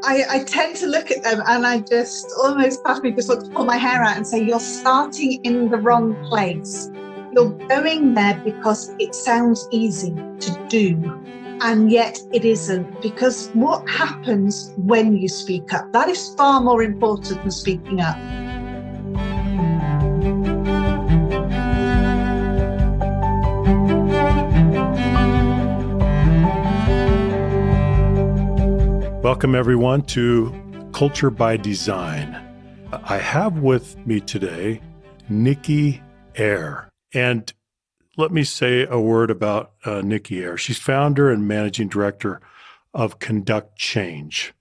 I tend to look at them and I just almost part of me just want to pull my hair out and say, you're starting in the wrong place. You're going there because it sounds easy to do, and yet it isn't, because what happens when you speak up? That is far more important than speaking up. Welcome, everyone, to Culture by Design. I have with me today Nicki Eyre. And let me say a word about Nicki Eyre. She's founder and managing director of Conduct Change.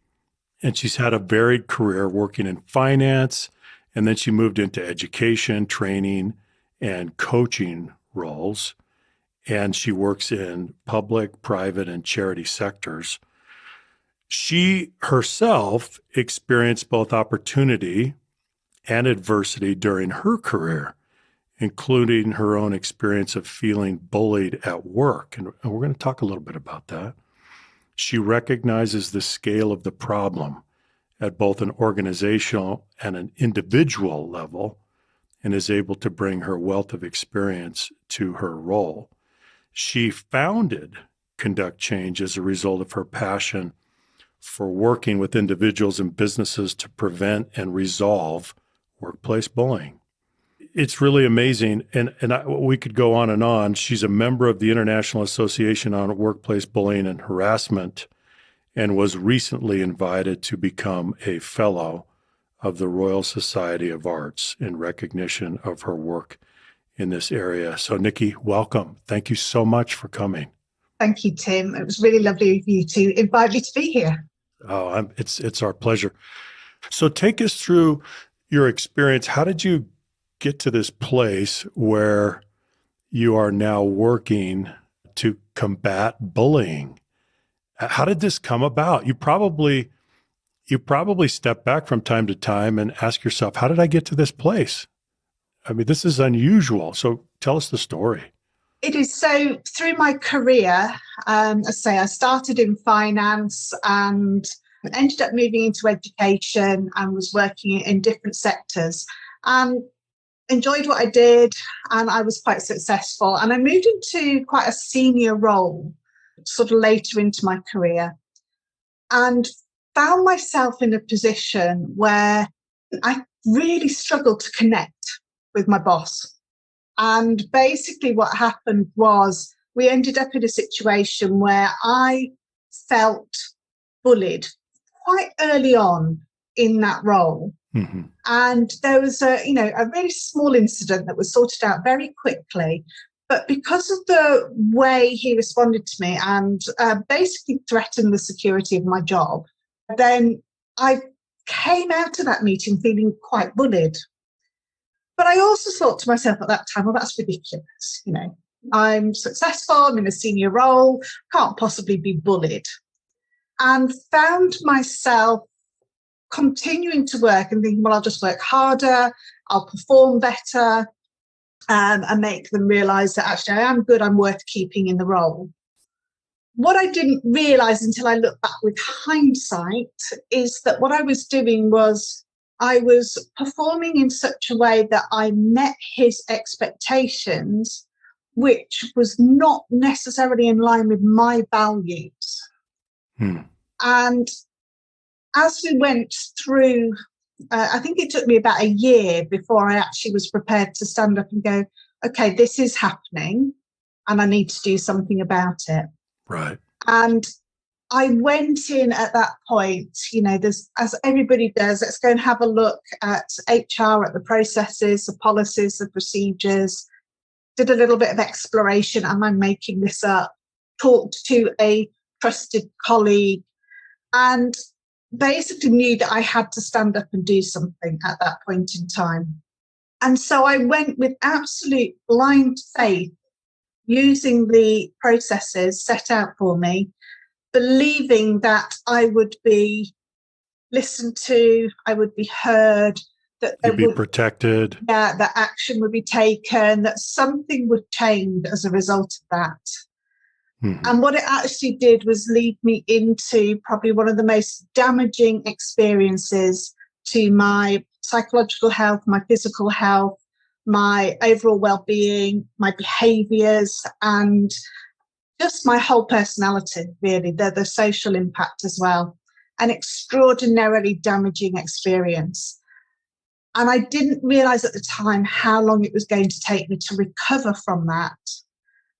And she's had a varied career working in finance, and then she moved into education, training, and coaching roles. And she works in public, private, and charity sectors. She herself experienced both opportunity and adversity during her career, including her own experience of feeling bullied at work. And we're going to talk a little bit about that. She recognizes the scale of the problem at both an organizational and an individual level and is able to bring her wealth of experience to her role. She founded Conduct Change as a result of her passion for working with individuals and businesses to prevent and resolve workplace bullying. It's really amazing, and we could go on and on. She's a member of the International Association on Workplace Bullying and Harassment and was recently invited to become a fellow of the Royal Society of Arts in recognition of her work in this area. So, Nicki, welcome. Thank you so much for coming. Thank you, Tim. It was really lovely of you to invite me to be here. Oh, it's our pleasure. So take us through your experience. How did you get to this place where you are now working to combat bullying? How did this come about? You probably step back from time to time and ask yourself, how did I get to this place? I mean, this is unusual. So tell us the story. It is. So through my career, I started in finance and ended up moving into education and was working in different sectors and enjoyed what I did, and I was quite successful. And I moved into quite a senior role sort of later into my career and found myself in a position where I really struggled to connect with my boss. And basically what happened was we ended up in a situation where I felt bullied quite early on in that role. Mm-hmm. And there was a really small incident that was sorted out very quickly. But because of the way he responded to me and basically threatened the security of my job, then I came out of that meeting feeling quite bullied. But I also thought to myself at that time, well, that's ridiculous. I'm successful, I'm in a senior role, can't possibly be bullied. And found myself continuing to work and thinking, well, I'll just work harder, I'll perform better, and make them realise that actually I am good, I'm worth keeping in the role. What I didn't realise until I look back with hindsight is that what I was doing was I was performing in such a way that I met his expectations, which was not necessarily in line with my values. And as we went through, I think it took me about a year before I actually was prepared to stand up and go, okay, this is happening and I need to do something about it. Right. And I went in at that point, there's, as everybody does, let's go and have a look at HR, at the processes, the policies, the procedures, did a little bit of exploration. Am I making this up? Talked to a trusted colleague and basically knew that I had to stand up and do something at that point in time. And so I went with absolute blind faith, using the processes set out for me, believing that I would be listened to, I would be heard, that you'd be protected. Yeah, that action would be taken, that something would change as a result of that. Mhm. And what it actually did was lead me into probably one of the most damaging experiences to my psychological health, my physical health, my overall well-being, my behaviors, and just my whole personality, really, the social impact as well. An extraordinarily damaging experience. And I didn't realize at the time how long it was going to take me to recover from that.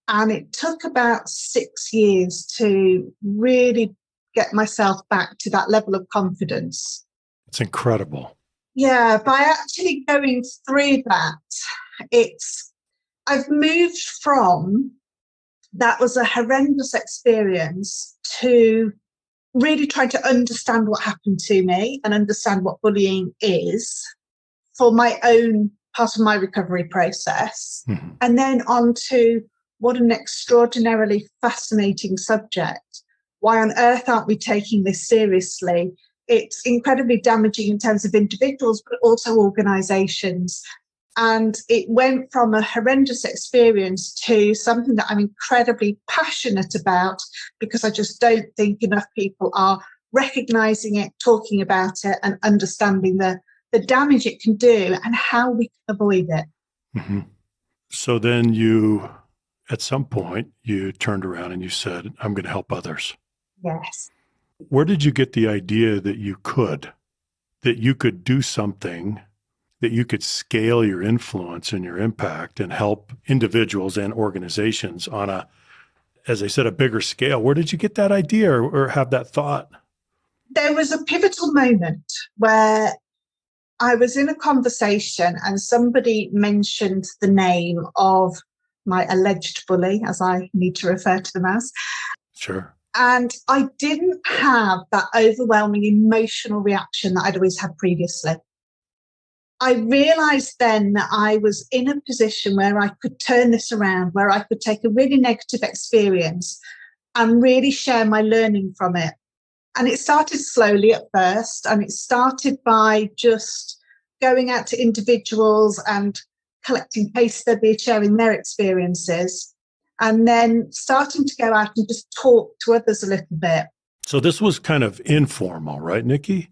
And it took about 6 years to really get myself back to that level of confidence. It's incredible. Yeah, by actually going through that, I've moved from that was a horrendous experience to really trying to understand what happened to me and understand what bullying is for my own part of my recovery process. Mhm. And then on to what an extraordinarily fascinating subject. Why on earth aren't we taking this seriously? It's incredibly damaging in terms of individuals, but also organizations. And it went from a horrendous experience to something that I'm incredibly passionate about, because I just don't think enough people are recognizing it, talking about it, and understanding the damage it can do and how we can avoid it. Mhm. So then you, at some point, you turned around and you said, I'm going to help others. Yes. Where did you get the idea that you could do something, that you could scale your influence and your impact and help individuals and organizations on a, as I said, a bigger scale? Where did you get that idea or have that thought? There was a pivotal moment where I was in a conversation and somebody mentioned the name of my alleged bully, as I need to refer to them as. Sure. And I didn't have that overwhelming emotional reaction that I'd always had previously. I realized then that I was in a position where I could turn this around, where I could take a really negative experience and really share my learning from it. And it started slowly at first, and it started by just going out to individuals and collecting case studies, sharing their experiences, and then starting to go out and just talk to others a little bit. So this was kind of informal, right, Nicki?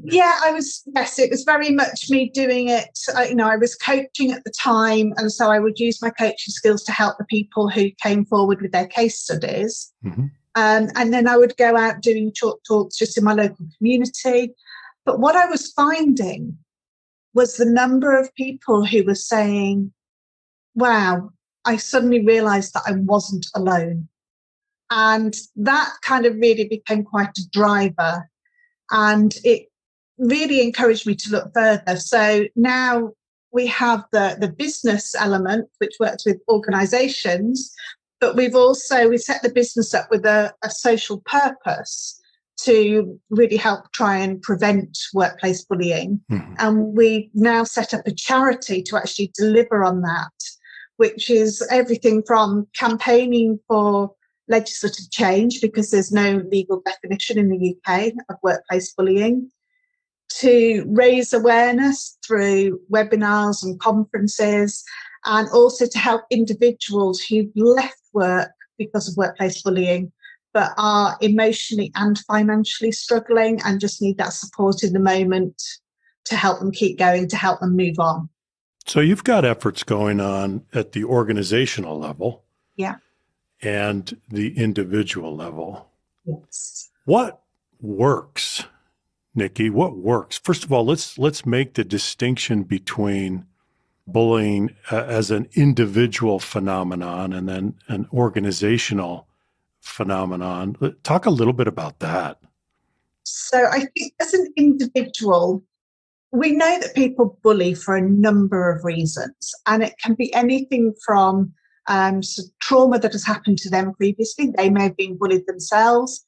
Yes, it was very much me doing it. I was coaching at the time, and so I would use my coaching skills to help the people who came forward with their case studies. Mm-hmm. And then I would go out doing short talks just in my local community. But what I was finding was the number of people who were saying, wow, I suddenly realized that I wasn't alone. And that kind of really became quite a driver. And it really encouraged me to look further. So now we have the business element, which works with organizations, but we set the business up with a social purpose to really help try and prevent workplace bullying. Mm-hmm. And we now set up a charity to actually deliver on that, which is everything from campaigning for legislative change, because there's no legal definition in the UK of workplace bullying, to raise awareness through webinars and conferences, and also to help individuals who've left work because of workplace bullying but are emotionally and financially struggling and just need that support in the moment to help them keep going, to help them move on. So you've got efforts going on at the organizational level. Yeah. And the individual level. Yes. What works, Nicki? What works? First of all, let's make the distinction between bullying as an individual phenomenon and then an organizational phenomenon. Talk a little bit about that. So I think as an individual, we know that people bully for a number of reasons, and it can be anything from trauma that has happened to them previously. They may have been bullied themselves.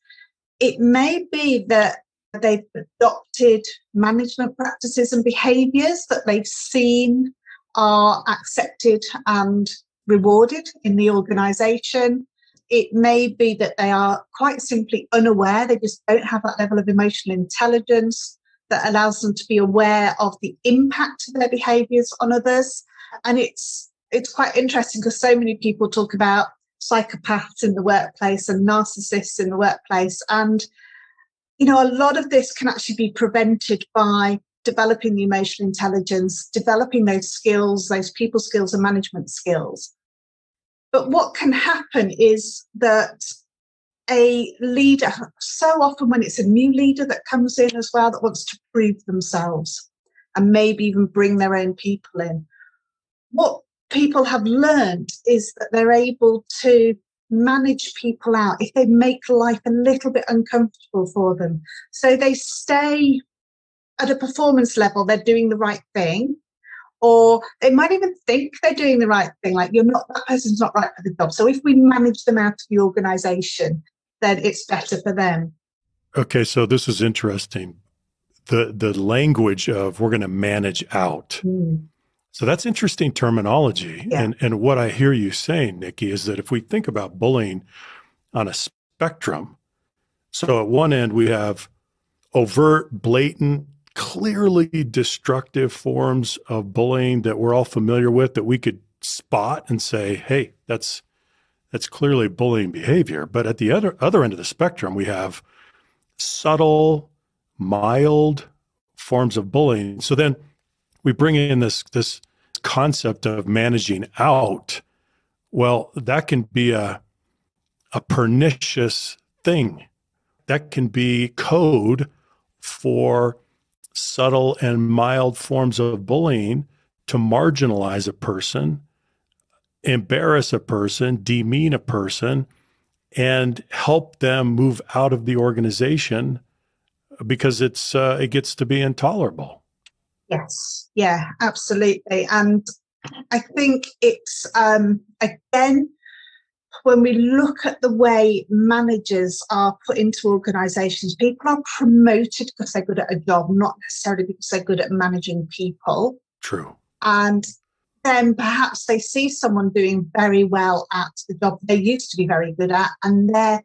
It may be that they've adopted management practices and behaviours that they've seen are accepted and rewarded in the organisation. It may be that they are quite simply unaware. They just don't have that level of emotional intelligence that allows them to be aware of the impact of their behaviours on others. And it's quite interesting because so many people talk about psychopaths in the workplace and narcissists in the workplace. And, you know, a lot of this can actually be prevented by developing the emotional intelligence, developing those skills, those people skills and management skills. But what can happen is that a leader, so often when it's a new leader that comes in as well, that wants to prove themselves and maybe even bring their own people in, what people have learned is that they're able to manage people out if they make life a little bit uncomfortable for them. So they stay at a performance level, they're doing the right thing, or they might even think they're doing the right thing, like that person's not right for the job. So if we manage them out of the organization, then it's better for them. Okay, so this is interesting. The language of we're going to manage out. So that's interesting terminology. Yeah. And what I hear you saying, Nicki, is that if we think about bullying on a spectrum, so at one end we have overt, blatant, clearly destructive forms of bullying that we're all familiar with, that we could spot and say, hey, that's clearly bullying behavior. But at the other end of the spectrum, we have subtle, mild forms of bullying. So then we bring in this concept of managing out. Well, that can be a pernicious thing. That can be code for subtle and mild forms of bullying to marginalize a person, embarrass a person, demean a person, and help them move out of the organization because it gets to be intolerable. Yes, yeah, absolutely. And I think it's, again, when we look at the way managers are put into organizations, people are promoted because they're good at a job, not necessarily because they're good at managing people. True. And then perhaps they see someone doing very well at the job they used to be very good at, and their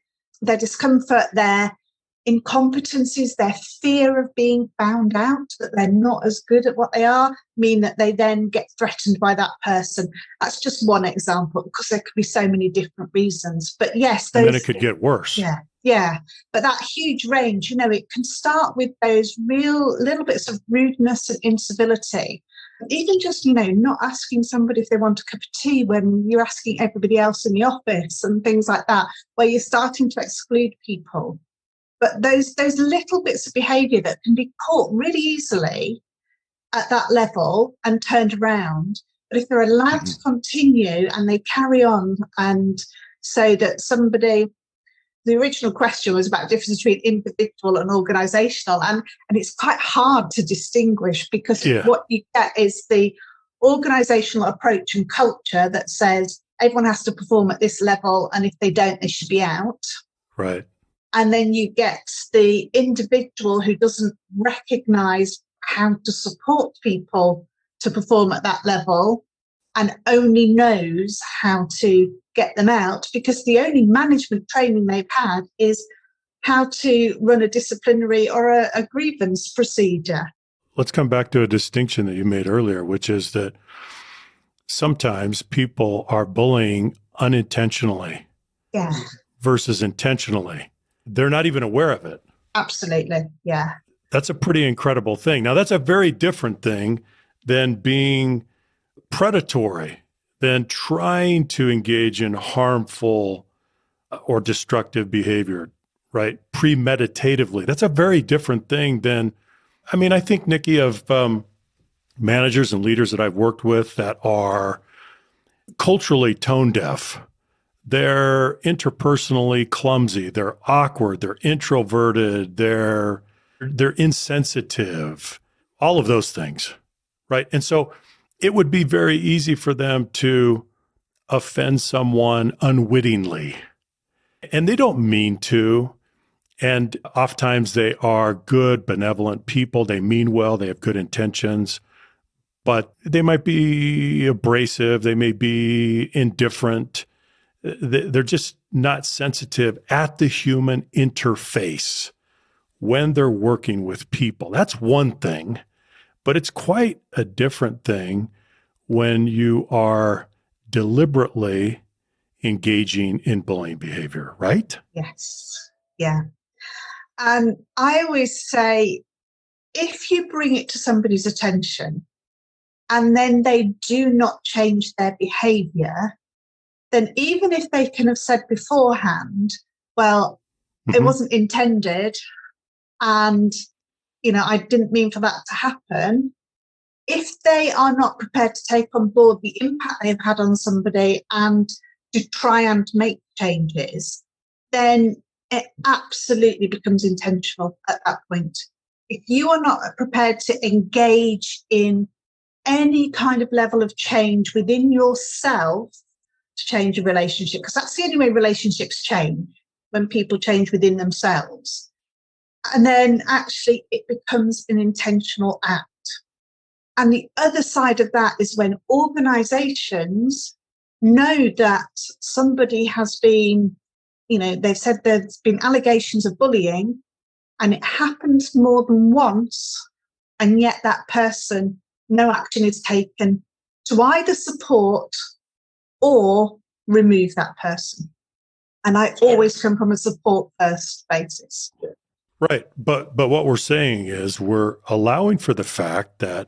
discomfort, their incompetencies, their fear of being found out, that they're not as good at what they are, mean that they then get threatened by that person. That's just one example, because there could be so many different reasons. But yes, and then it could get worse. Yeah. But that huge range, you know, it can start with those real little bits of rudeness and incivility. Even just, you know, not asking somebody if they want a cup of tea when you're asking everybody else in the office and things like that, where you're starting to exclude people. But those little bits of behaviour that can be caught really easily at that level and turned around. But if they're allowed to continue and they carry on, and so that somebody, the original question was about the difference between individual and organisational, and it's quite hard to distinguish, because what you get is the organisational approach and culture that says everyone has to perform at this level, and if they don't, they should be out. Right. And then you get the individual who doesn't recognise how to support people to perform at that level and only knows how to get them out, because the only management training they've had is how to run a disciplinary or a grievance procedure. Let's come back to a distinction that you made earlier, which is that sometimes people are bullying unintentionally versus intentionally. They're not even aware of it. Absolutely, yeah. That's a pretty incredible thing. Now, that's a very different thing than being predatory, than trying to engage in harmful or destructive behavior, right? Premeditatively. That's a very different thing than, I mean, I think, Nicki, of managers and leaders that I've worked with that are culturally tone deaf. They're interpersonally clumsy. They're awkward. They're introverted. They're insensitive. All of those things, right? And so it would be very easy for them to offend someone unwittingly. And they don't mean to. And oftentimes they are good, benevolent people. They mean well. They have good intentions. But they might be abrasive. They may be indifferent. They're just not sensitive at the human interface when they're working with people. That's one thing, but it's quite a different thing when you are deliberately engaging in bullying behavior, right? Yes. Yeah. And I always say, if you bring it to somebody's attention and then they do not change their behavior, then even if they can have said beforehand, well, it wasn't intended and, I didn't mean for that to happen. If they are not prepared to take on board the impact they've had on somebody and to try and make changes, then it absolutely becomes intentional at that point. If you are not prepared to engage in any kind of level of change within yourself to change a relationship, because that's the only way relationships change, when people change within themselves. And then actually it becomes an intentional act. And the other side of that is when organizations know that somebody has been, they've said there's been allegations of bullying and it happens more than once, and yet that person, no action is taken to either support or remove that person. And I always come from a support first basis. Right. But what we're saying is we're allowing for the fact that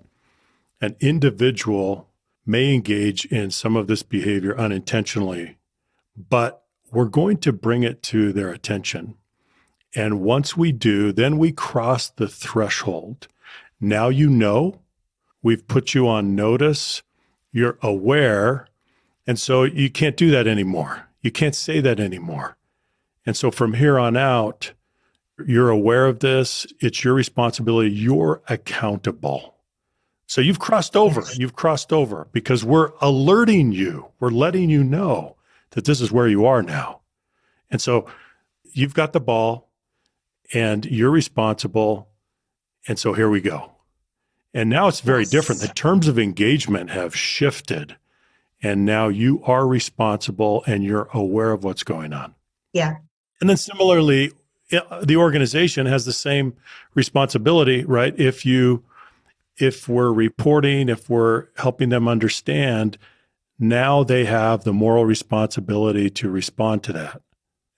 an individual may engage in some of this behavior unintentionally, but we're going to bring it to their attention. And once we do, then we cross the threshold. Now we've put you on notice, you're aware, and so you can't do that anymore. You can't say that anymore. And so from here on out, you're aware of this. It's your responsibility. You're accountable. So you've crossed over. Yes. You've crossed over because we're alerting you. We're letting you know that this is where you are now. And so you've got the ball and you're responsible. And so here we go. And now it's very different. The terms of engagement have shifted. And now you are responsible and you're aware of what's going on. Yeah. And then similarly, the organization has the same responsibility, right? If we're reporting, if we're helping them understand, now they have the moral responsibility to respond to that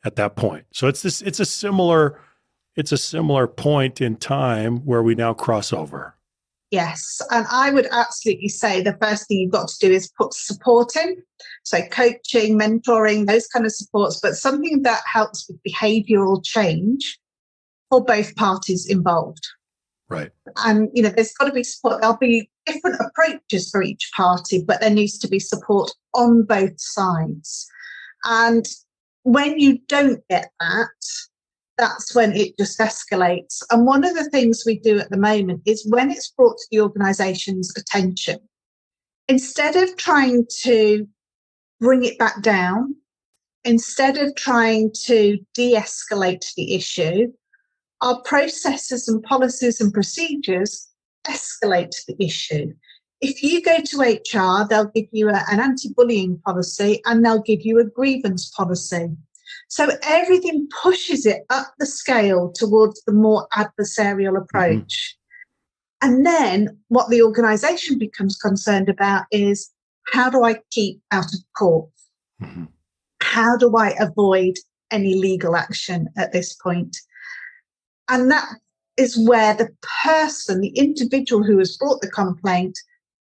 at that point. So it's a similar point in time where we now cross over. Yes. And I would absolutely say the first thing you've got to do is put support in. So coaching, mentoring, those kind of supports, but something that helps with behavioral change for both parties involved. Right. And, there's got to be support. There'll be different approaches for each party, but there needs to be support on both sides. And when you don't get that, that's when it just escalates. And one of the things we do at the moment is when it's brought to the organisation's attention, instead of trying to bring it back down, instead of trying to de-escalate the issue, our processes and policies and procedures escalate the issue. If you go to HR, they'll give you an anti-bullying policy and they'll give you a grievance policy. So everything pushes it up the scale towards the more adversarial approach. Mm-hmm. And then what the organisation becomes concerned about is, how do I keep out of court? Mm-hmm. How do I avoid any legal action at this point? And that is where the person, the individual who has brought the complaint,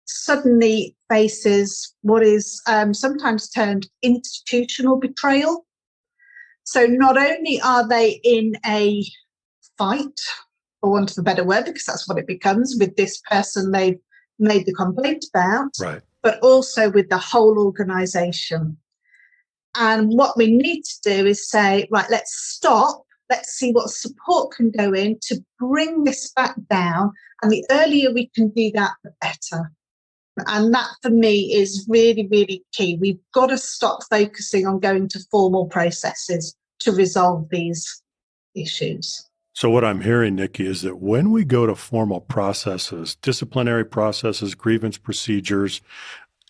suddenly faces what is sometimes termed institutional betrayal. So not only are they in a fight, for want of a better word, because that's what it becomes with this person they've made the complaint about, right, but also with the whole organisation. And what we need to do is say, right, let's stop. Let's see what support can go in to bring this back down. And the earlier we can do that, the better. And that, for me, is really, really key. We've got to stop focusing on going to formal processes to resolve these issues. So what I'm hearing, Nicki, is that when we go to formal processes, disciplinary processes, grievance procedures,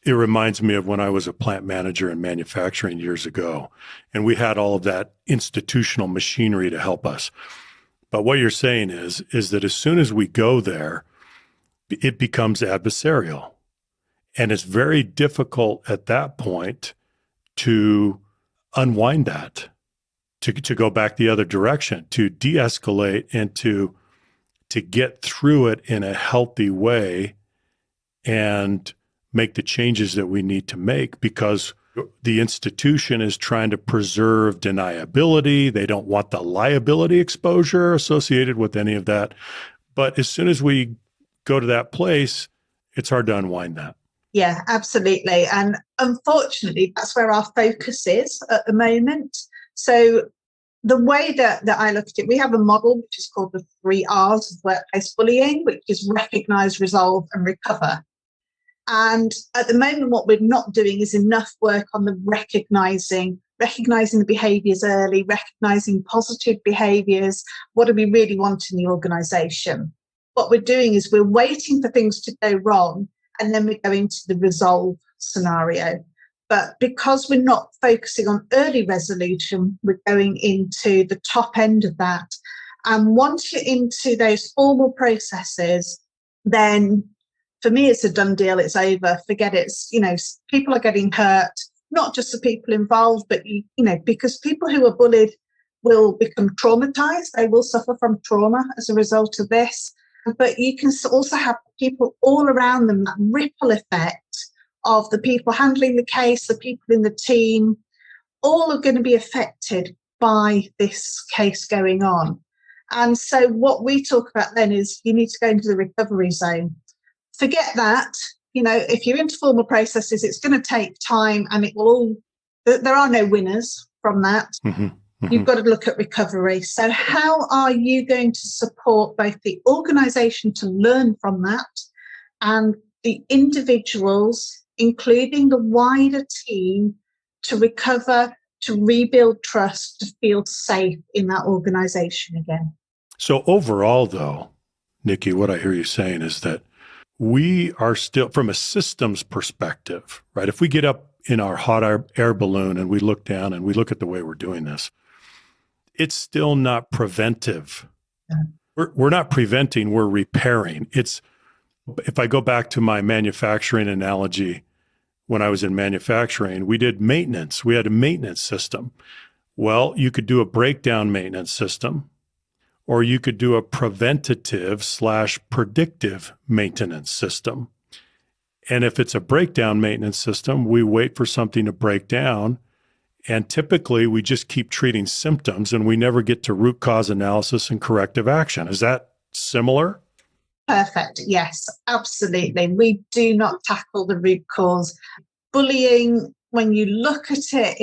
it reminds me of when I was a plant manager in manufacturing years ago, and we had all of that institutional machinery to help us. But what you're saying is that as soon as we go there, it becomes adversarial. And it's very difficult at that point to unwind that, to go back the other direction, to de-escalate and to get through it in a healthy way and make the changes that we need to make, because the institution is trying to preserve deniability. They don't want the liability exposure associated with any of that. But as soon as we go to that place, it's hard to unwind that. Yeah, absolutely. And unfortunately, that's where our focus is at the moment. So the way that I look at it, we have a model which is called the 3 R's of workplace bullying, which is recognize, resolve, and recover. And at the moment, what we're not doing is enough work on the recognizing the behaviors early, recognizing positive behaviors. What do we really want in the organization? What we're doing is we're waiting for things to go wrong, and then we go into the resolve scenario. But because we're not focusing on early resolution, we're going into the top end of that. And once you're into those formal processes, then for me, it's a done deal. It's over. Forget it. People are getting hurt, not just the people involved, but, because people who are bullied will become traumatized. They will suffer from trauma as a result of this. But you can also have people all around them, that ripple effect of the people handling the case, the people in the team, all are going to be affected by this case going on. And so what we talk about then is you need to go into the recovery zone. Forget that. If you're into formal processes, it's going to take time, and there are no winners from that. Mm-hmm. Mm-hmm. You've got to look at recovery. So how are you going to support both the organisation to learn from that and the individuals, including the wider team, to recover, to rebuild trust, to feel safe in that organisation again? So overall, though, Nicki, what I hear you saying is that we are still, from a systems perspective, right? If we get up in our hot air balloon and we look down and we look at the way we're doing this, it's still not preventive. Yeah. We're not preventing, we're repairing. If I go back to my manufacturing analogy, when I was in manufacturing, we did maintenance. We had a maintenance system. Well, you could do a breakdown maintenance system, or you could do a preventative/predictive maintenance system. And if it's a breakdown maintenance system, we wait for something to break down. And typically we just keep treating symptoms and we never get to root cause analysis and corrective action. Is that similar? Perfect. Yes, absolutely. We do not tackle the root cause. Bullying, when you look at it,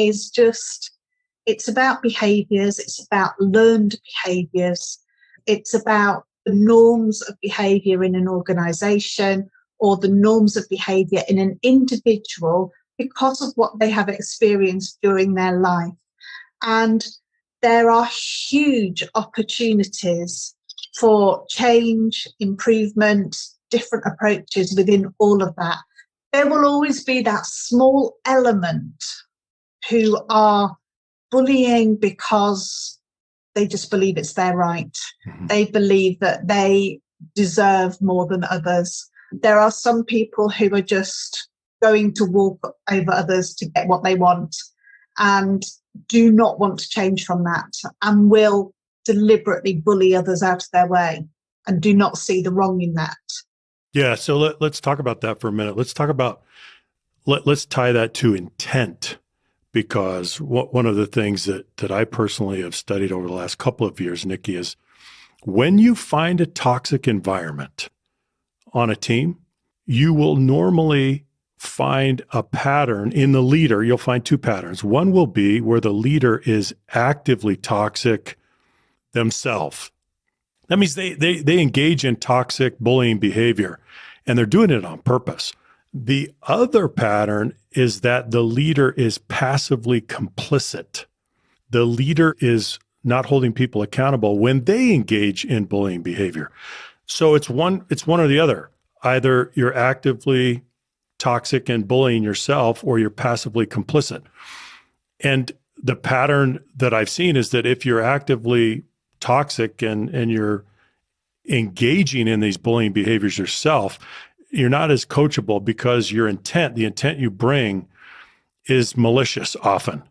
it's about behaviors. It's about learned behaviors. It's about the norms of behavior in an organization or the norms of behavior in an individual because of what they have experienced during their life. And there are huge opportunities for change, improvement, different approaches within all of that. There will always be that small element who are bullying because they just believe it's their right. Mm-hmm. They believe that they deserve more than others. There are some people who are just going to walk over others to get what they want and do not want to change from that and will deliberately bully others out of their way and do not see the wrong in that. Yeah, so let's talk about that for a minute. Let's talk about, let's tie that to intent, because one of the things that I personally have studied over the last couple of years, Nicki, is when you find a toxic environment on a team, you will normally find a pattern in the leader. You'll find 2 patterns. One will be where the leader is actively toxic themselves. That means they engage in toxic bullying behavior, and they're doing it on purpose. The other pattern is that the leader is passively complicit. The leader is not holding people accountable when they engage in bullying behavior. So it's one or the other. Either you're actively toxic and bullying yourself, or you're passively complicit. And the pattern that I've seen is that if you're actively toxic and you're engaging in these bullying behaviors yourself, you're not as coachable, because the intent you bring is malicious often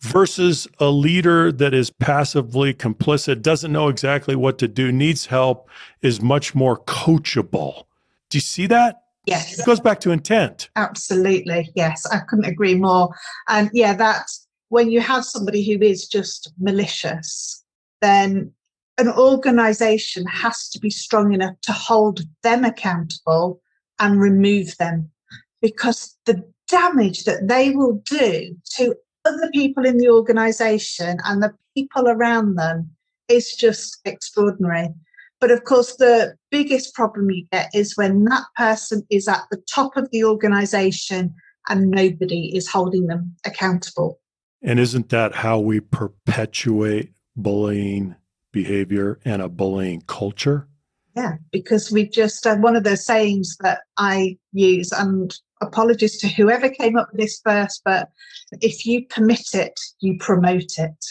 versus a leader that is passively complicit, doesn't know exactly what to do, needs help, is much more coachable. Do you see that? Yes. It goes back to intent. Absolutely. Yes, I couldn't agree more. And yeah, that's when you have somebody who is just malicious, then an organization has to be strong enough to hold them accountable and remove them, because the damage that they will do to other people in the organization and the people around them is just extraordinary. But of course, the biggest problem you get is when that person is at the top of the organization and nobody is holding them accountable. And isn't that how we perpetuate bullying behavior and a bullying culture? Yeah, because we just, one of the sayings that I use, and apologies to whoever came up with this first, but if you permit it, you promote it.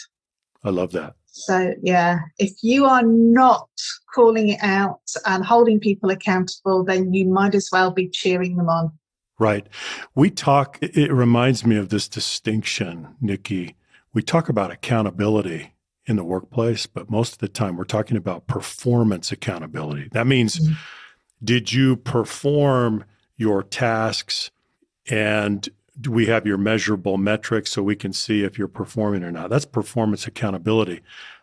I love that. So, yeah, if you are not calling it out and holding people accountable, then you might as well be cheering them on. Right. We talk, it reminds me of this distinction, Nicki. We talk about accountability in the workplace, but most of the time we're talking about performance accountability. That means, did you perform your tasks, and do we have your measurable metrics so we can see if you're performing or not? That's performance accountability.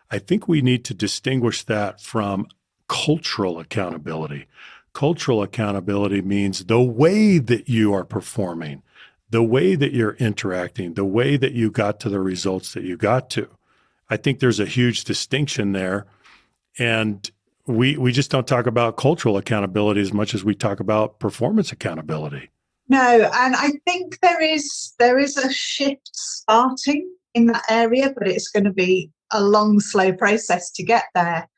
I think we need to distinguish that from cultural accountability. Cultural accountability means the way that you are performing, the way that you're interacting, the way that you got to the results that you got to. I think there's a huge distinction there. And we just don't talk about cultural accountability as much as we talk about performance accountability. No, and I think there is a shift starting in that area, but it's going to be a long, slow process to get there.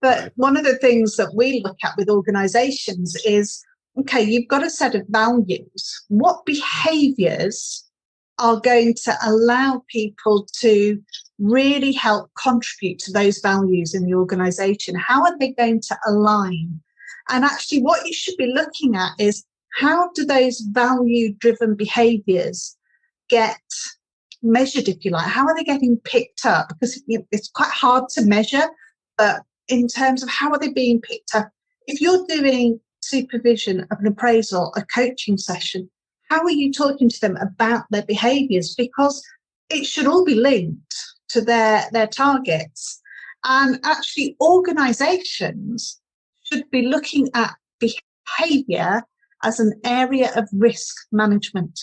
But right. One of the things that we look at with organizations is, okay, you've got a set of values. What behaviors are going to allow people to really help contribute to those values in the organization? How are they going to align? And actually what you should be looking at is, how do those value-driven behaviors get measured, if you like? How are they getting picked up? Because it's quite hard to measure, but in terms of how are they being picked up? If you're doing supervision of an appraisal, a coaching session, how are you talking to them about their behaviors? Because it should all be linked to their targets. And actually, organizations should be looking at behavior as an area of risk management,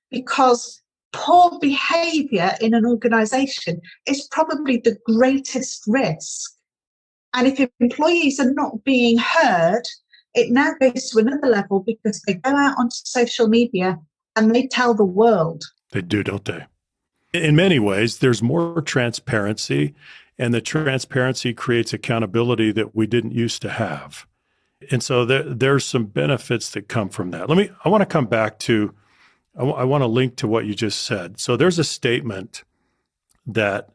because poor behavior in an organization is probably the greatest risk. And if employees are not being heard, it now goes to another level, because they go out onto social media and they tell the world. They do, don't they? In many ways, there's more transparency, and the transparency creates accountability that we didn't used to have. And so there's some benefits that come from that. I want to come back to, I want to link to what you just said. So there's a statement that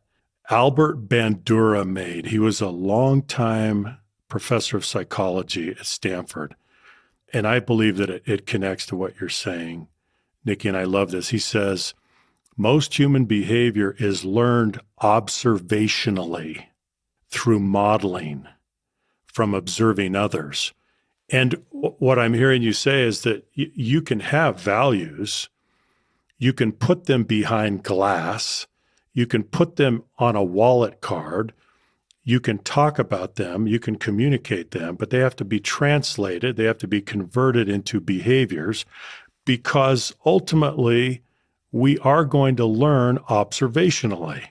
Albert Bandura made. He was a longtime professor of psychology at Stanford. And I believe that it connects to what you're saying, Nicki, and I love this. He says, most human behavior is learned observationally through modeling from observing others. And what I'm hearing you say is that you can have values, you can put them behind glass, you can put them on a wallet card, you can talk about them, you can communicate them, but they have to be translated, they have to be converted into behaviors, because ultimately we are going to learn observationally.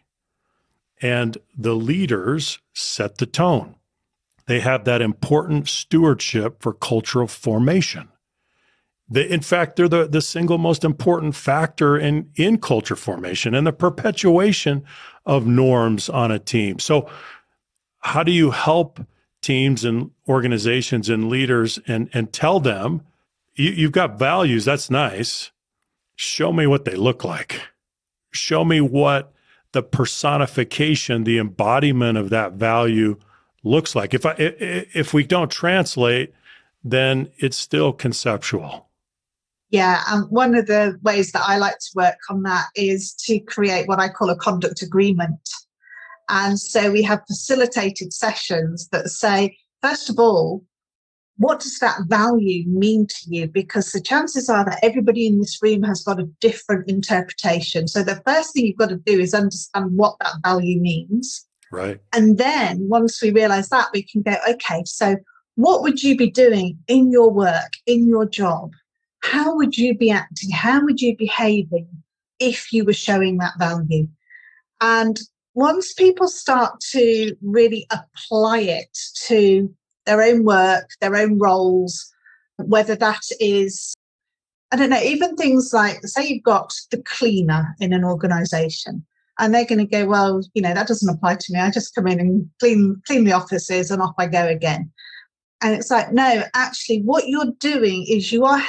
And the leaders set the tone. They have that important stewardship for cultural formation. In fact, they're the single most important factor in culture formation and the perpetuation of norms on a team. So how do you help teams and organizations and leaders and tell them, you've got values, that's nice. Show me what they look like. Show me what the personification, the embodiment of that value looks like. If we don't translate, then it's still conceptual. Yeah, and one of the ways that I like to work on that is to create what I call a conduct agreement. And so we have facilitated sessions that say, first of all, what does that value mean to you? Because the chances are that everybody in this room has got a different interpretation. So the first thing you've got to do is understand what that value means. Right. And then once we realize that, we can go, okay, so what would you be doing in your work, in your job? How would you be acting? How would you be behaving if you were showing that value? And once people start to really apply it to their own work, their own roles, whether that is, I don't know, even things like, say you've got the cleaner in an organization and they're going to go, well, that doesn't apply to me. I just come in and clean the offices and off I go again. And it's like, no, actually what you're doing is you are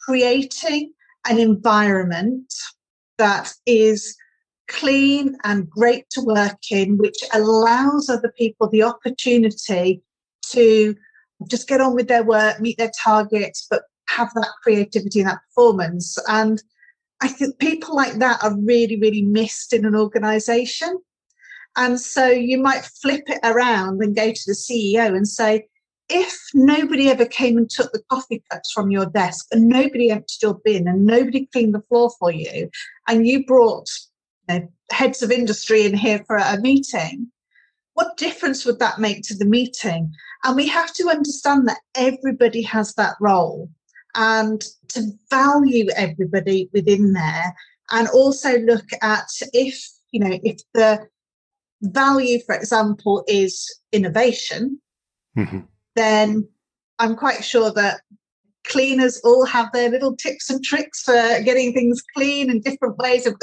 creating an environment that is clean and great to work in, which allows other people the opportunity to just get on with their work, meet their targets, but have that creativity and that performance. And I think people like that are really, really missed in an organization. And so you might flip it around and go to the CEO and say, if nobody ever came and took the coffee cups from your desk and nobody emptied your bin and nobody cleaned the floor for you, and you brought heads of industry in here for a meeting, what difference would that make to the meeting? And we have to understand that everybody has that role and to value everybody within there, and also look at if the value, for example, is innovation, then I'm quite sure that cleaners all have their little tips and tricks for getting things clean and different ways of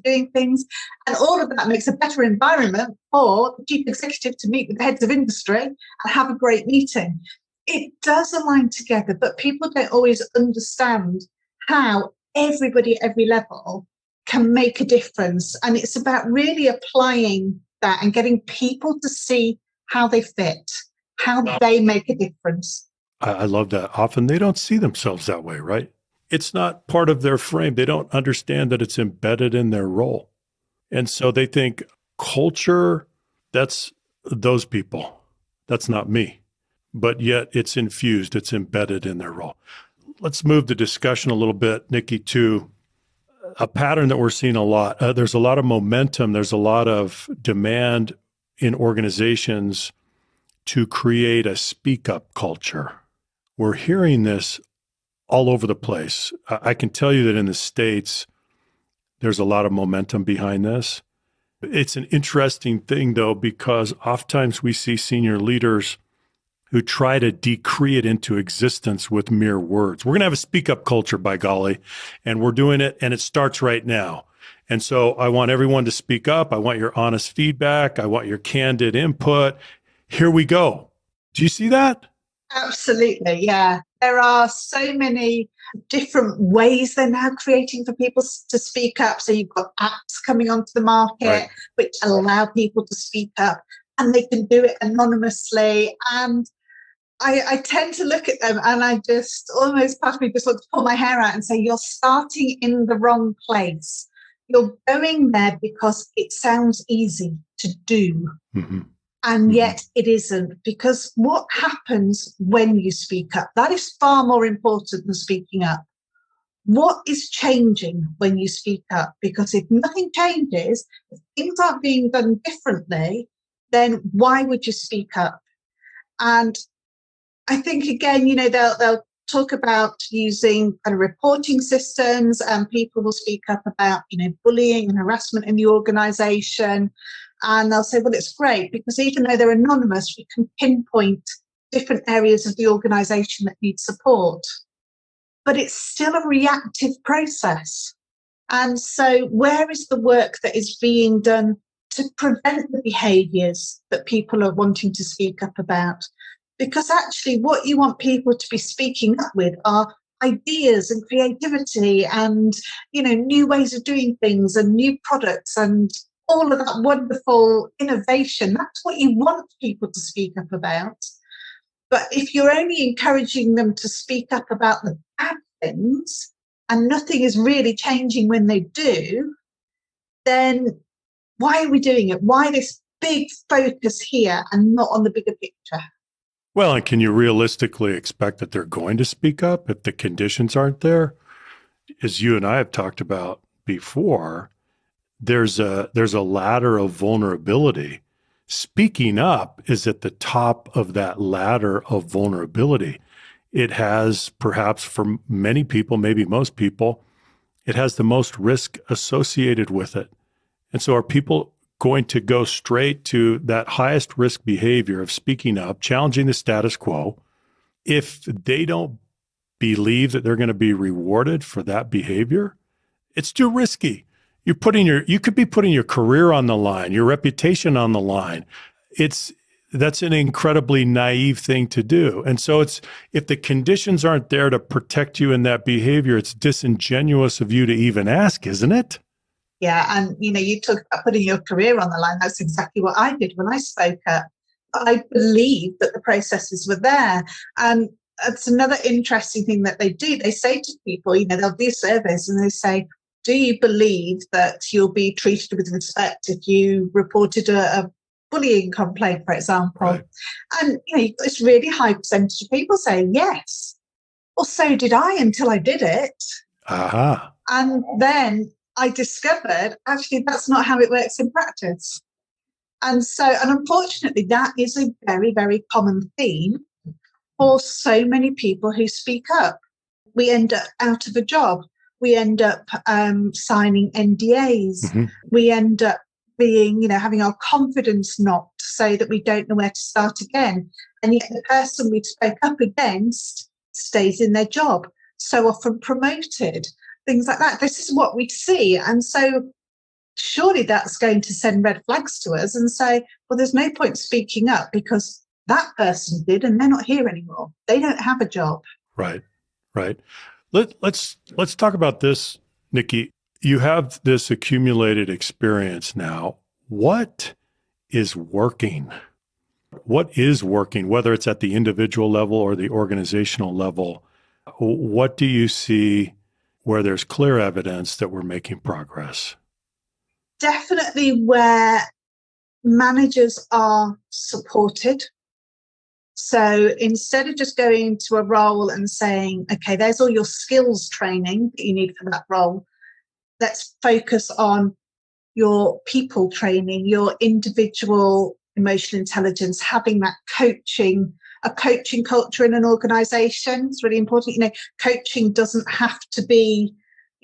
doing things. And all of that makes a better environment for the chief executive to meet with the heads of industry and have a great meeting. It does align together, but people don't always understand how everybody at every level can make a difference. And it's about really applying that and getting people to see how they fit, how they make a difference. I love that. Often they don't see themselves that way, right? It's not part of their frame. They don't understand that it's embedded in their role. And so they think culture, that's those people. That's not me. But yet it's infused, it's embedded in their role. Let's move the discussion a little bit, Nicki, to a pattern that we're seeing a lot. There's a lot of momentum. There's a lot of demand in organizations to create a speak up culture. We're hearing this all over the place. I can tell you that in the States, there's a lot of momentum behind this. It's an interesting thing, though, because oftentimes we see senior leaders who try to decree it into existence with mere words. We're going to have a speak up culture, by golly, and we're doing it, and it starts right now. And so I want everyone to speak up. I want your honest feedback. I want your candid input. Here we go. Do you see that? Absolutely, yeah. There are so many different ways they're now creating for people to speak up. So you've got apps coming onto the market, right, which allow people to speak up, and they can do it anonymously. And I tend to look at them and I just almost part of me just wants to pull my hair out and say, you're starting in the wrong place. You're going there because it sounds easy to do. Mm-hmm. And yet it isn't, because what happens when you speak up? That is far more important than speaking up. What is changing when you speak up? Because if nothing changes, if things aren't being done differently, then why would you speak up? And I think, again, they'll talk about using kind of reporting systems, and people will speak up about, bullying and harassment in the organization. And they'll say, well, it's great because even though they're anonymous, we can pinpoint different areas of the organization that need support. But it's still a reactive process. And so where is the work that is being done to prevent the behaviors that people are wanting to speak up about? Because actually what you want people to be speaking up with are ideas and creativity and, new ways of doing things and new products and all of that wonderful innovation. That's what you want people to speak up about. But if you're only encouraging them to speak up about the bad things and nothing is really changing when they do, then why are we doing it? Why this big focus here and not on the bigger picture? Well, and can you realistically expect that they're going to speak up if the conditions aren't there? As you and I have talked about before, there's a ladder of vulnerability. Speaking up is at the top of that ladder of vulnerability. It has, perhaps for many people, maybe most people, it has the most risk associated with it. And so are people going to go straight to that highest risk behavior of speaking up, challenging the status quo, if they don't believe that they're going to be rewarded for that behavior? It's too risky. You could be putting your career on the line, your reputation on the line. That's an incredibly naive thing to do. And so if the conditions aren't there to protect you in that behavior, it's disingenuous of you to even ask, isn't it? Yeah. And, you talk about putting your career on the line. That's exactly what I did when I spoke up. I believed that the processes were there. And it's another interesting thing that they do. They say to people, they'll do surveys and they say, do you believe that you'll be treated with respect if you reported a bullying complaint, for example? Right. And it's really high percentage of people saying yes. Well, so did I until I did it. Aha. And then I discovered actually that's not how it works in practice. And unfortunately, that is a very, very common theme for so many people who speak up. We end up out of a job. We end up signing NDAs. Mm-hmm. We end up being, having our confidence knocked so that we don't know where to start again. And yet the person we spoke up against stays in their job, so often promoted, things like that. This is what we see. And so surely that's going to send red flags to us and say, well, there's no point speaking up because that person did and they're not here anymore. They don't have a job. Right. Let's talk about this, Nicki. You have this accumulated experience now. What is working? What is working, whether it's at the individual level or the organizational level? What do you see where there's clear evidence that we're making progress? Definitely where managers are supported. So instead of just going to a role and saying, okay, there's all your skills training that you need for that role, let's focus on your people training, your individual emotional intelligence, having that a coaching culture in an organization. It's really important. Coaching doesn't have to be,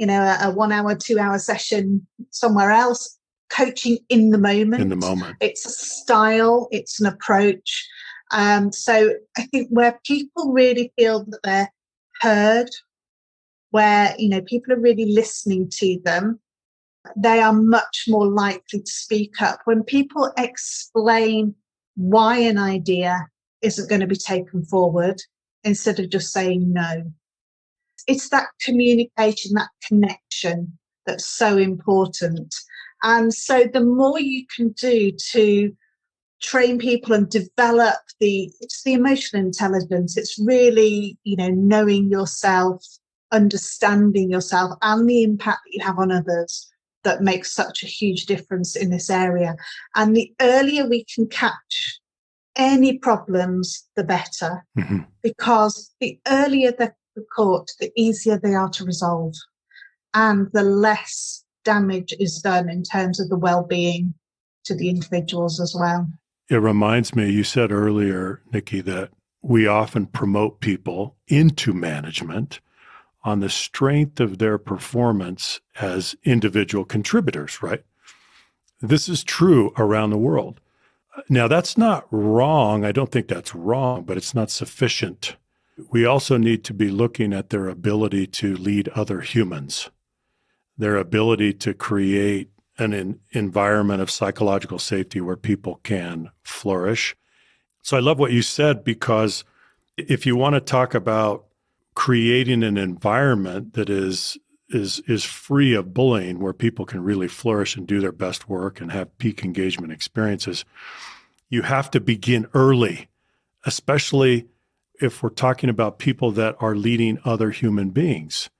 a 1 hour, 2 hour session somewhere else. Coaching in the moment. In the moment. It's a style, it's an approach. So I think where people really feel that they're heard, where, people are really listening to them, they are much more likely to speak up. When people explain why an idea isn't going to be taken forward, instead of just saying no. It's that communication, that connection that's so important. And so the more you can do to train people and develop it's the emotional intelligence. It's really, knowing yourself, understanding yourself and the impact that you have on others that makes such a huge difference in this area. And the earlier we can catch any problems, the better, mm-hmm. because the earlier they're caught, the easier they are to resolve and the less damage is done in terms of the well-being to the individuals as well. It reminds me, you said earlier, Nicki, that we often promote people into management on the strength of their performance as individual contributors, right? This is true around the world. Now, that's not wrong. I don't think that's wrong, but it's not sufficient. We also need to be looking at their ability to lead other humans, their ability to create an environment of psychological safety where people can flourish. So I love what you said, because if you want to talk about creating an environment that is free of bullying, where people can really flourish and do their best work and have peak engagement experiences, you have to begin early, especially if we're talking about people that are leading other human beings.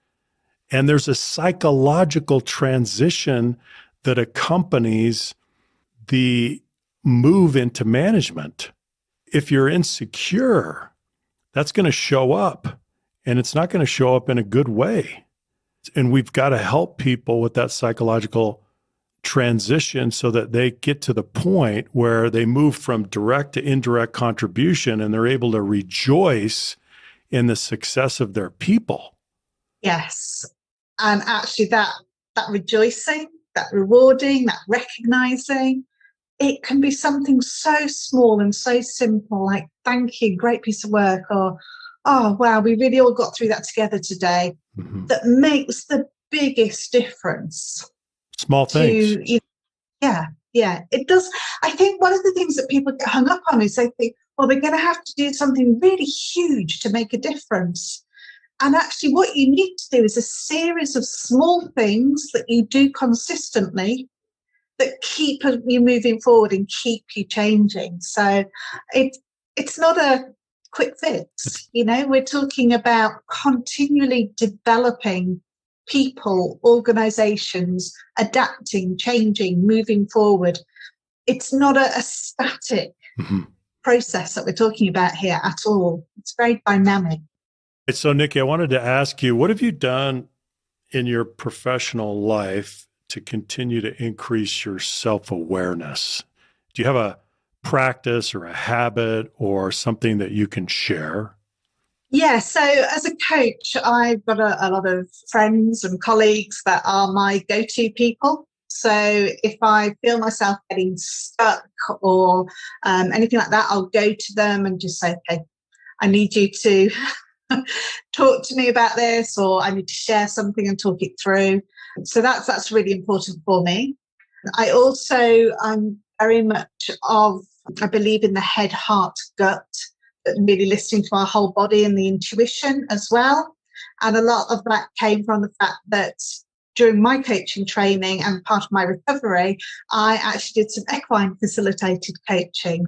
And there's a psychological transition that accompanies the move into management. If you're insecure, that's going to show up, and it's not going to show up in a good way. And we've got to help people with that psychological transition so that they get to the point where they move from direct to indirect contribution and they're able to rejoice in the success of their people. Yes. And actually that rejoicing, that rewarding, that recognizing, it can be something so small and so simple, like, thank you, great piece of work, or, oh, wow, we really all got through that together today, that makes the biggest difference. Small things. Yeah, it does. I think one of the things that people get hung up on is they think, well, we're going to have to do something really huge to make a difference. And actually what you need to do is a series of small things that you do consistently that keep you moving forward and keep you changing. So it's not a quick fix. We're talking about continually developing people, organizations, adapting, changing, moving forward. It's not a static process that we're talking about here at all. It's very dynamic. So, Nicki, I wanted to ask you, what have you done in your professional life to continue to increase your self-awareness? Do you have a practice or a habit or something that you can share? Yeah, so as a coach, I've got a lot of friends and colleagues that are my go-to people. So if I feel myself getting stuck or anything like that, I'll go to them and just say, okay, I need you to talk to me about this, or I need to share something and talk it through. So that's really important for me. I'm very much I believe in the head, heart, gut, really listening to our whole body and the intuition as well. And a lot of that came from the fact that during my coaching training and part of my recovery, I actually did some equine facilitated coaching.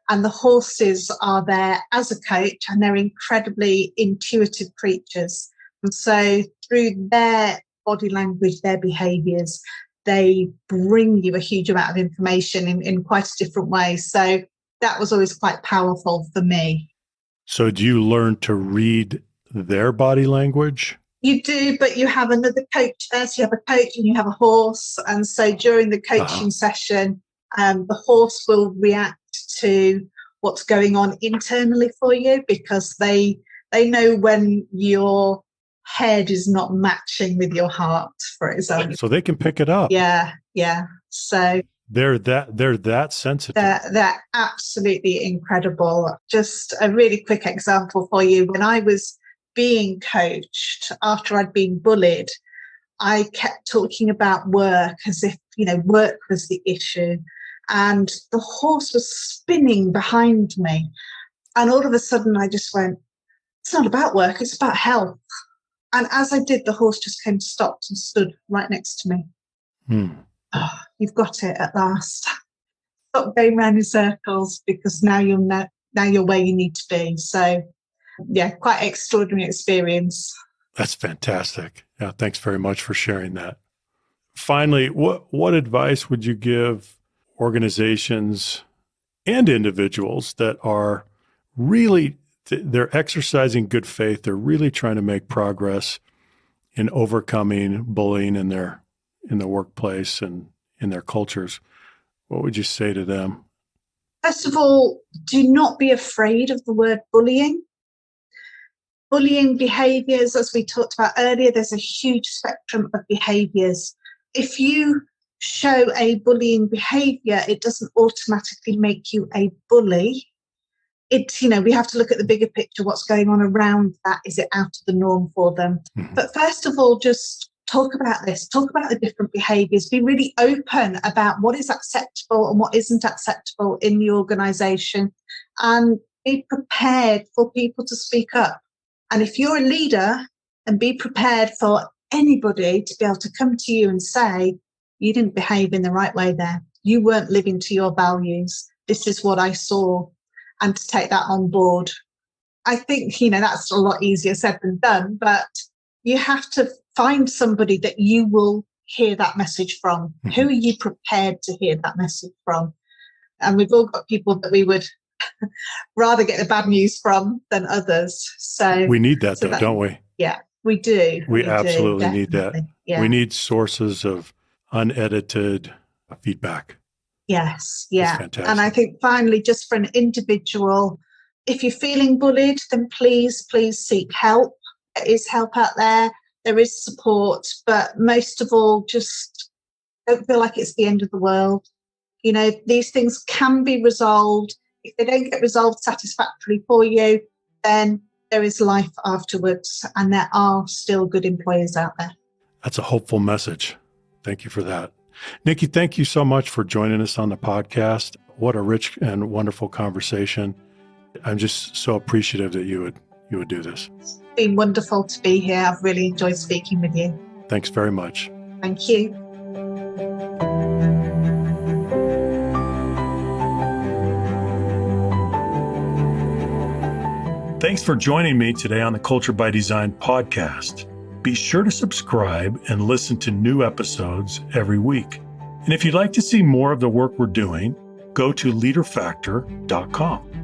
And the horses are there as a coach, and they're incredibly intuitive creatures. And so through their body language, their behaviours, they bring you a huge amount of information in quite a different way. So that was always quite powerful for me. So do you learn to read their body language? You do, but you have another coach there. So you have a coach and you have a horse. And so during the coaching session, the horse will react to what's going on internally for you, because they know when your head is not matching with your heart, for example. So they can pick it up. Yeah. So they're that sensitive. They're absolutely incredible. Just a really quick example for you. When I was being coached after I'd been bullied, I kept talking about work as if, work was the issue. And the horse was spinning behind me. And all of a sudden I just went, it's not about work, it's about health. And as I did, the horse just came, stopped and stood right next to me. Oh, you've got it at last. Stop going round in circles, because now you're where you need to be. So yeah, quite extraordinary experience. That's fantastic. Yeah, thanks very much for sharing that. Finally, what advice would you give organizations and individuals that are really, they're exercising good faith, they're really trying to make progress in overcoming bullying in the workplace and in their cultures? What would you say to them? First of all, do not be afraid of the word bullying. Bullying behaviours, as we talked about earlier, there's a huge spectrum of behaviours. If you show a bullying behaviour, it doesn't automatically make you a bully. We have to look at the bigger picture, what's going on around that. Is it out of the norm for them? But first of all, just talk about this, talk about the different behaviours, be really open about what is acceptable and what isn't acceptable in the organisation, and be prepared for people to speak up. And if you're a leader, and be prepared for anybody to be able to come to you and say, you didn't behave in the right way there. You weren't living to your values. This is what I saw. And to take that on board. I think, you know, that's a lot easier said than done, but you have to find somebody that you will hear that message from. Mm-hmm. Who are you prepared to hear that message from? And we've all got people that we would rather get the bad news from than others. So we need that, though, don't we? Yeah, we do. We absolutely need that. Yeah. We need sources of unedited feedback. Yes, yeah. Fantastic. And I think finally, just for an individual, if you're feeling bullied, then please seek help. There is help out there. There is support. But most of all, just don't feel like it's the end of the world. You know, these things can be resolved. If they don't get resolved satisfactorily for you, then there is life afterwards, and there are still good employers out there. That's a hopeful message. Thank you for that. Nicki, thank you so much for joining us on the podcast. What a rich and wonderful conversation. I'm just so appreciative that you would do this. It's been wonderful to be here. I've really enjoyed speaking with you. Thanks very much. Thank you. Thanks for joining me today on the Culture by Design podcast. Be sure to subscribe and listen to new episodes every week. And if you'd like to see more of the work we're doing, go to leaderfactor.com.